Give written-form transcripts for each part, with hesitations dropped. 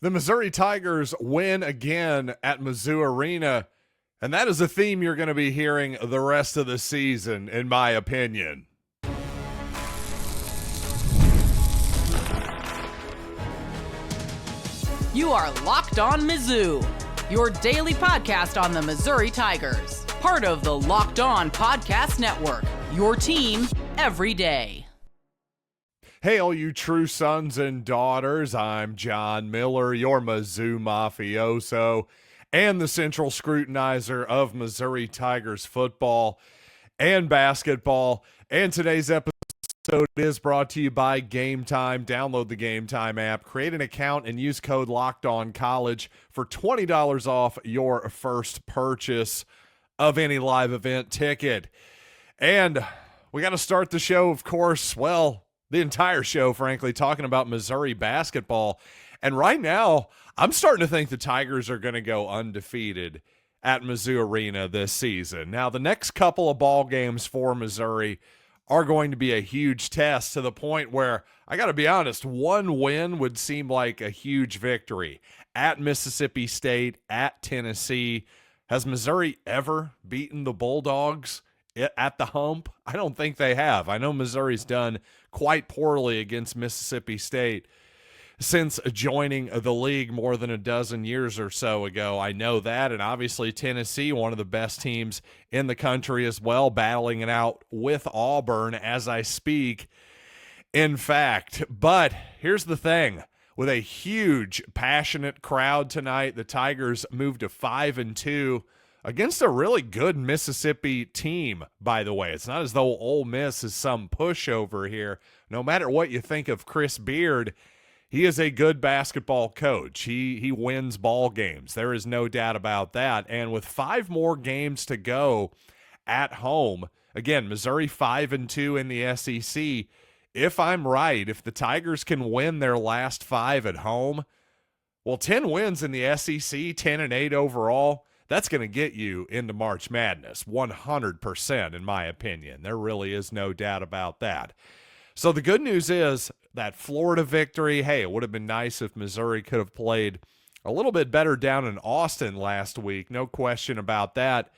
The Missouri Tigers win again at Mizzou Arena, and that is a theme you're going to be hearing the rest of the season, in my opinion. You are Locked On Mizzou, your daily podcast on the Missouri Tigers. Part of the Locked On Podcast Network, your team every day. Hey, all you true sons and daughters, I'm John Miller, your Mizzou mafioso and the central scrutinizer of Missouri Tigers football and basketball. And today's episode is brought to you by Gametime. Download the Gametime app, create an account, and use code LOCKEDONCollege for $20 off your first purchase of any live event ticket. And we got to start the show, of course, the entire show, frankly, talking about Missouri basketball. And right now, I'm starting to think the Tigers are going to go undefeated at Mizzou Arena this season. Now, the next couple of ball games for Missouri are going to be a huge test, to the point where, I got to be honest, one win would seem like a huge victory. At Mississippi State, at Tennessee. Has Missouri ever beaten the Bulldogs at the hump? I don't think they have. I know Missouri's done quite poorly against Mississippi State since joining the league more than a dozen years or so ago. I know that. And obviously Tennessee, one of the best teams in the country as well, battling it out with Auburn as I speak, in fact. But here's the thing. With a huge, passionate crowd tonight, the Tigers moved to 5-2 against a really good Mississippi team, by the way. It's not as though Ole Miss is some pushover here. No matter what you think of Chris Beard, he is a good basketball coach. He wins ball games. There is no doubt about that. And with 5 more games to go at home, again, Missouri 5-2 in the SEC. If I'm right, if the Tigers can win their last 5 at home, 10 wins in the SEC, 10-8 overall, that's going to get you into March Madness, 100% in my opinion. There really is no doubt about that. So the good news is that Florida victory, hey, it would have been nice if Missouri could have played a little bit better down in Austin last week, no question about that.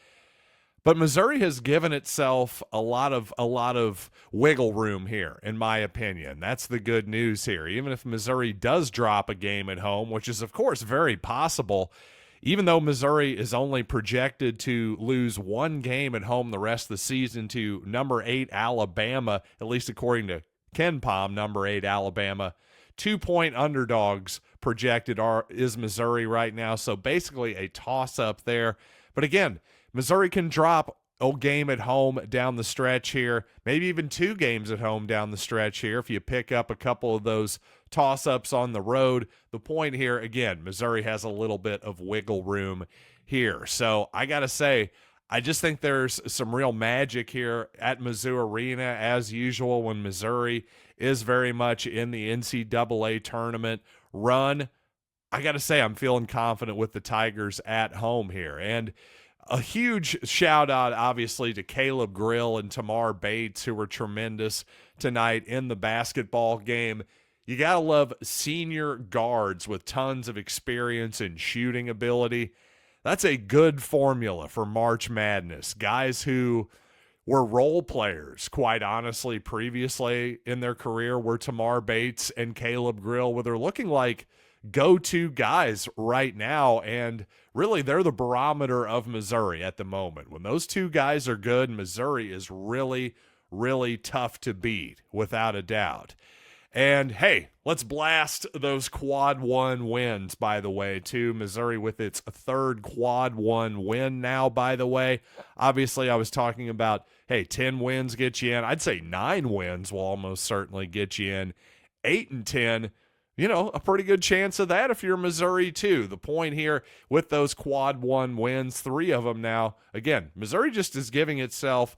But Missouri has given itself a lot of wiggle room here, in my opinion. That's the good news here. Even if Missouri does drop a game at home, which is, of course, very possible, even though Missouri is only projected to lose 1 game at home the rest of the season to number 8 Alabama, at least according to Ken Pom, number 8 Alabama, 2-point underdogs projected is Missouri right now. So basically a toss-up there. But again, Missouri can drop a game at home down the stretch here, maybe even 2 games at home down the stretch here if you pick up a couple of those toss-ups on the road. The point here, again, Missouri has a little bit of wiggle room here. So I got to say, I just think there's some real magic here at Mizzou Arena, as usual, when Missouri is very much in the NCAA tournament run. I got to say, I'm feeling confident with the Tigers at home here. And a huge shout out, obviously, to Caleb Grill and Tamar Bates, who were tremendous tonight in the basketball game. You got to love senior guards with tons of experience and shooting ability. That's a good formula for March Madness. Guys who were role players, quite honestly, previously in their career, were Tamar Bates and Caleb Grill, where they're looking like go-to guys right now, and really they're the barometer of Missouri at the moment. When those 2 guys are good, Missouri is really, really tough to beat, without a doubt. And hey, let's blast those quad 1 wins, by the way, too. Missouri with its 3rd quad 1 win now, by the way. Obviously, I was talking about, hey, 10 wins get you in. I'd say 9 wins will almost certainly get you in. 8-10, a pretty good chance of that if you're Missouri too. The point here with those quad 1 wins, 3 of them now, again, Missouri just is giving itself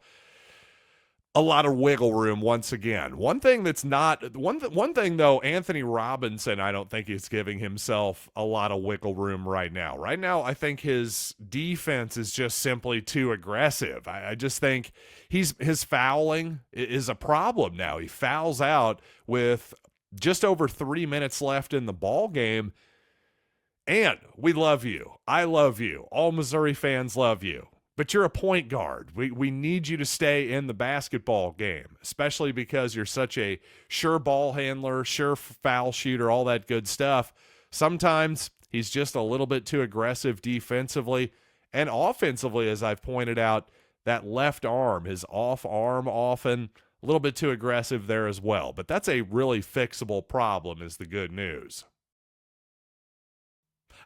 a lot of wiggle room once again. One thing though, Anthony Robinson, I don't think he's giving himself a lot of wiggle room right now. Right now, I think his defense is just simply too aggressive. I just think his fouling is a problem now. He fouls out with just over 3 minutes left in the ball game. And we love you. I love you. All Missouri fans love you. But you're a point guard. We need you to stay in the basketball game, especially because you're such a sure ball handler, sure foul shooter, all that good stuff. Sometimes he's just a little bit too aggressive defensively and offensively, as I've pointed out, that left arm, his off arm often, a little bit too aggressive there as well. But that's a really fixable problem is the good news.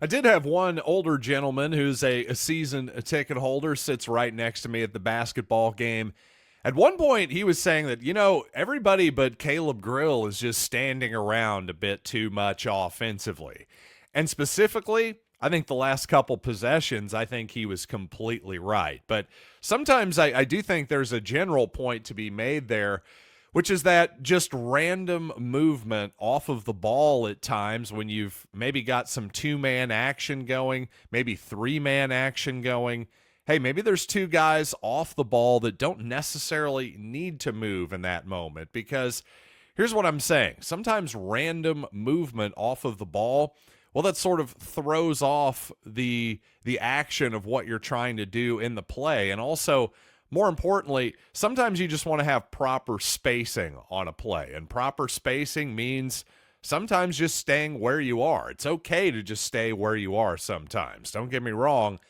I did have one older gentleman who's a season ticket holder, sits right next to me at the basketball game. At one point, he was saying that, everybody but Caleb Grill is just standing around a bit too much offensively. And specifically, I think the last couple possessions, I think he was completely right. But sometimes I do think there's a general point to be made there, which is that just random movement off of the ball at times when you've maybe got some two-man action going, maybe three-man action going. Hey, maybe there's two guys off the ball that don't necessarily need to move in that moment, because here's what I'm saying. Sometimes random movement off of the ball, well, that sort of throws off the action of what you're trying to do in the play. And also, more importantly, sometimes you just want to have proper spacing on a play. And proper spacing means sometimes just staying where you are. It's okay to just stay where you are sometimes. Don't get me wrong.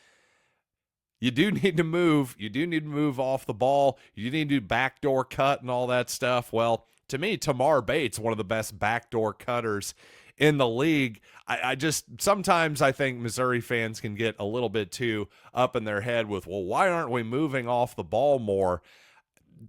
You do need to move. You do need to move off the ball. You need to do backdoor cut and all that stuff. Well, to me, Tamar Bates, one of the best backdoor cutters in the league. I just sometimes I think Missouri fans can get a little bit too up in their head with, well, why aren't we moving off the ball more?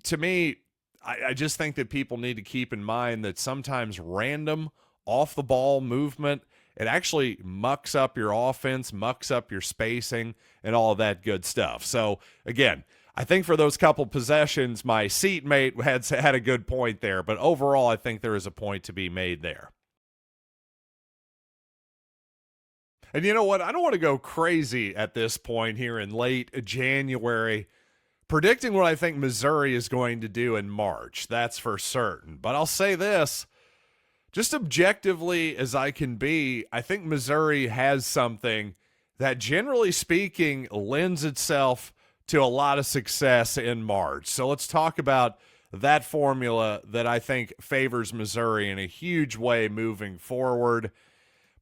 To me, I just think that people need to keep in mind that sometimes random off the ball movement, it actually mucks up your offense, mucks up your spacing, and all of that good stuff. So again, I think for those couple possessions, my seatmate had a good point there, but overall, I think there is a point to be made there. And you know what? I don't want to go crazy at this point here in late January predicting what I think Missouri is going to do in March. That's for certain. But I'll say this, just objectively as I can be, I think Missouri has something that, generally speaking, lends itself to a lot of success in March. So let's talk about that formula that I think favors Missouri in a huge way moving forward.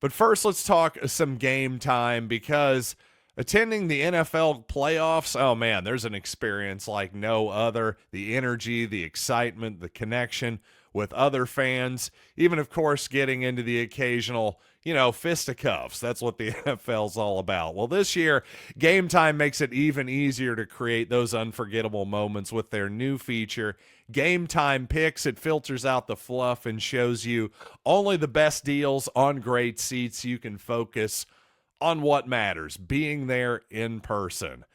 But first, let's talk some game time, because attending the NFL playoffs, oh man, there's an experience like no other. The energy, the excitement, the connection with other fans, even, of course, getting into the occasional, fisticuffs. That's what the NFL's all about. Well, this year, Game Time makes it even easier to create those unforgettable moments with their new feature, Game Time Picks. It filters out the fluff and shows you only the best deals on great seats. You can focus on what matters, being there in person.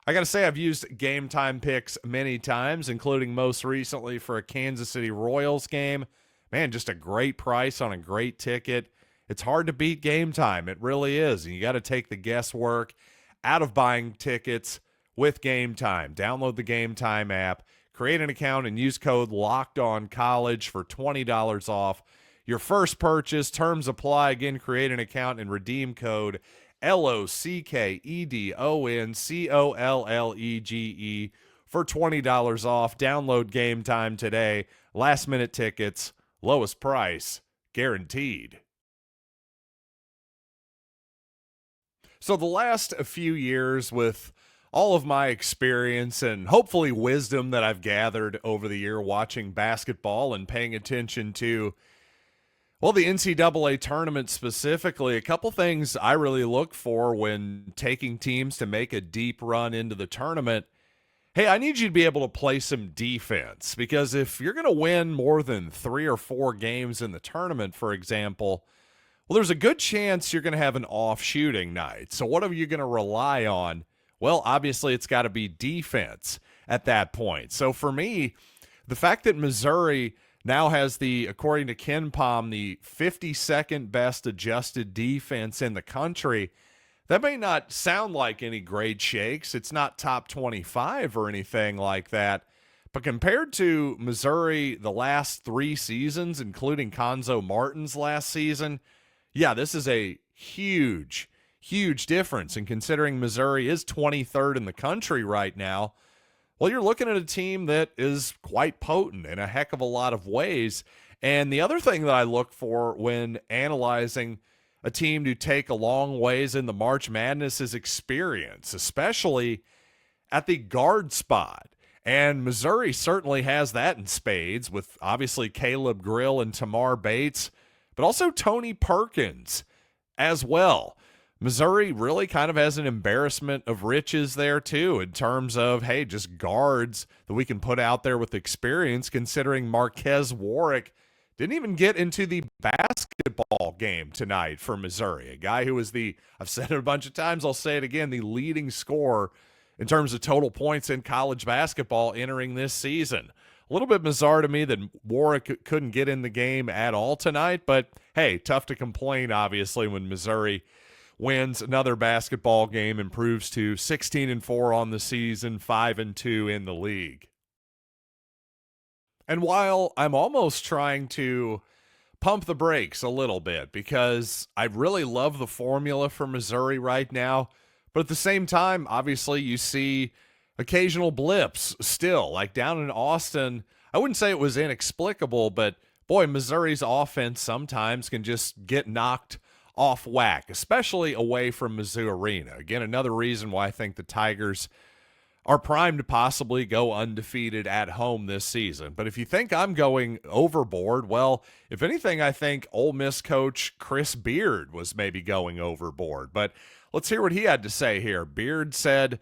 I got to say, I've used Game Time Picks many times, including most recently for a Kansas City Royals game. Man, just a great price on a great ticket. It's hard to beat Game Time. It really is. And you got to take the guesswork out of buying tickets with Game Time. Download the Game Time app, create an account, and use code LOCKEDONCOLLEGE for $20 off your first purchase. Terms apply. Again, create an account and redeem code LOCKEDONCOLLEGE for $20 off. Download Game Time today. Last minute tickets, lowest price guaranteed. So the last few years, with all of my experience and hopefully wisdom that I've gathered over the year watching basketball and paying attention to, well, the NCAA tournament specifically, a couple things I really look for when taking teams to make a deep run into the tournament. Hey, I need you to be able to play some defense, because if you're going to win more than 3 or 4 games in the tournament, for example, well, there's a good chance you're going to have an off shooting night. So what are you going to rely on? Well, obviously it's got to be defense at that point. So for me, the fact that Missouri now has according to KenPom, the 52nd best adjusted defense in the country, that may not sound like any great shakes. It's not top 25 or anything like that. But compared to Missouri the last 3 seasons, including Konzo Martin's last season, yeah, this is a huge huge difference. And considering Missouri is 23rd in the country right now, well, you're looking at a team that is quite potent in a heck of a lot of ways. And the other thing that I look for when analyzing a team to take a long ways in the March Madness is experience, especially at the guard spot. And Missouri certainly has that in spades with obviously Caleb Grill and Tamar Bates, but also Tony Perkins as well. Missouri really kind of has an embarrassment of riches there too in terms of, hey, just guards that we can put out there with experience, considering Marquez Warwick didn't even get into the basketball game tonight for Missouri. A guy who was I've said it a bunch of times, I'll say it again, the leading scorer in terms of total points in college basketball entering this season. A little bit bizarre to me that Warwick couldn't get in the game at all tonight, but hey, tough to complain, obviously, when Missouri wins another basketball game, improves to 16-4 on the season, 5-2 in the league. And while I'm almost trying to pump the brakes a little bit because I really love the formula for Missouri right now, but at the same time, obviously, you see occasional blips still. Like down in Austin, I wouldn't say it was inexplicable, but boy, Missouri's offense sometimes can just get knocked off whack, especially away from Mizzou Arena. Again, another reason why I think the Tigers are primed to possibly go undefeated at home this season. But if you think I'm going overboard, well, if anything, I think Ole Miss coach Chris Beard was maybe going overboard. But let's hear what he had to say here. Beard said,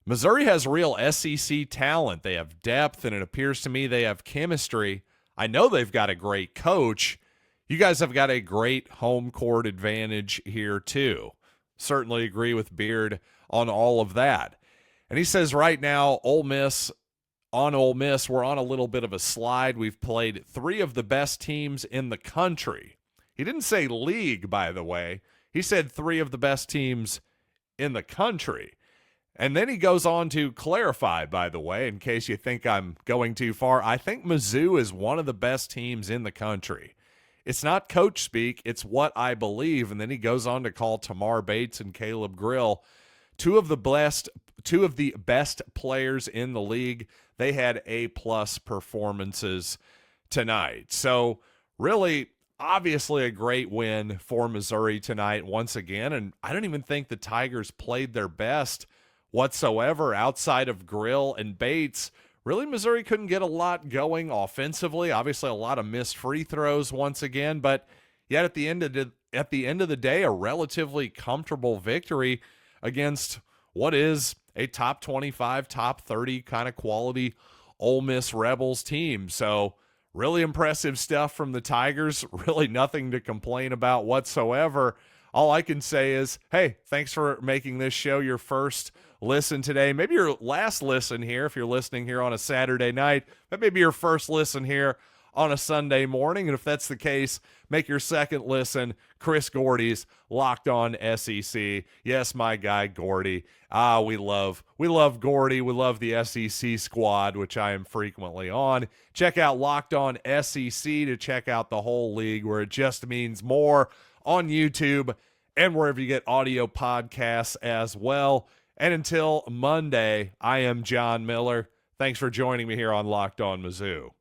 Missouri has real SEC talent. They have depth, and it appears to me they have chemistry. I know they've got a great coach. You guys have got a great home court advantage here too. Certainly agree with Beard on all of that. And he says right now, Ole Miss, we're on a little bit of a slide. We've played 3 of the best teams in the country. He didn't say league, by the way. He said 3 of the best teams in the country. And then he goes on to clarify, by the way, in case you think I'm going too far, I think Mizzou is one of the best teams in the country. It's not coach speak, it's what I believe. And then he goes on to call Tamar Bates and Caleb Grill two of the best players in the league. They had A-plus performances tonight. So really, obviously a great win for Missouri tonight once again. And I don't even think the Tigers played their best whatsoever outside of Grill and Bates. Really, Missouri couldn't get a lot going offensively. Obviously, a lot of missed free throws once again, but yet at the end of the day, a relatively comfortable victory against what is a top 25, top 30 kind of quality Ole Miss Rebels team. So really impressive stuff from the Tigers. Really nothing to complain about whatsoever. All I can say is, hey, thanks for making this show your first listen today. Maybe your last listen here if you're listening here on a Saturday night, but maybe your first listen here on a Sunday morning. And if that's the case, make your second listen Chris Gordy's Locked On SEC. Yes, my guy Gordy. We love Gordy. We love the SEC squad, which I am frequently on. Check out Locked On SEC to check out the whole league, where it just means more, on YouTube and wherever you get audio podcasts as well. And until Monday, I am John Miller. Thanks for joining me here on Locked On Mizzou.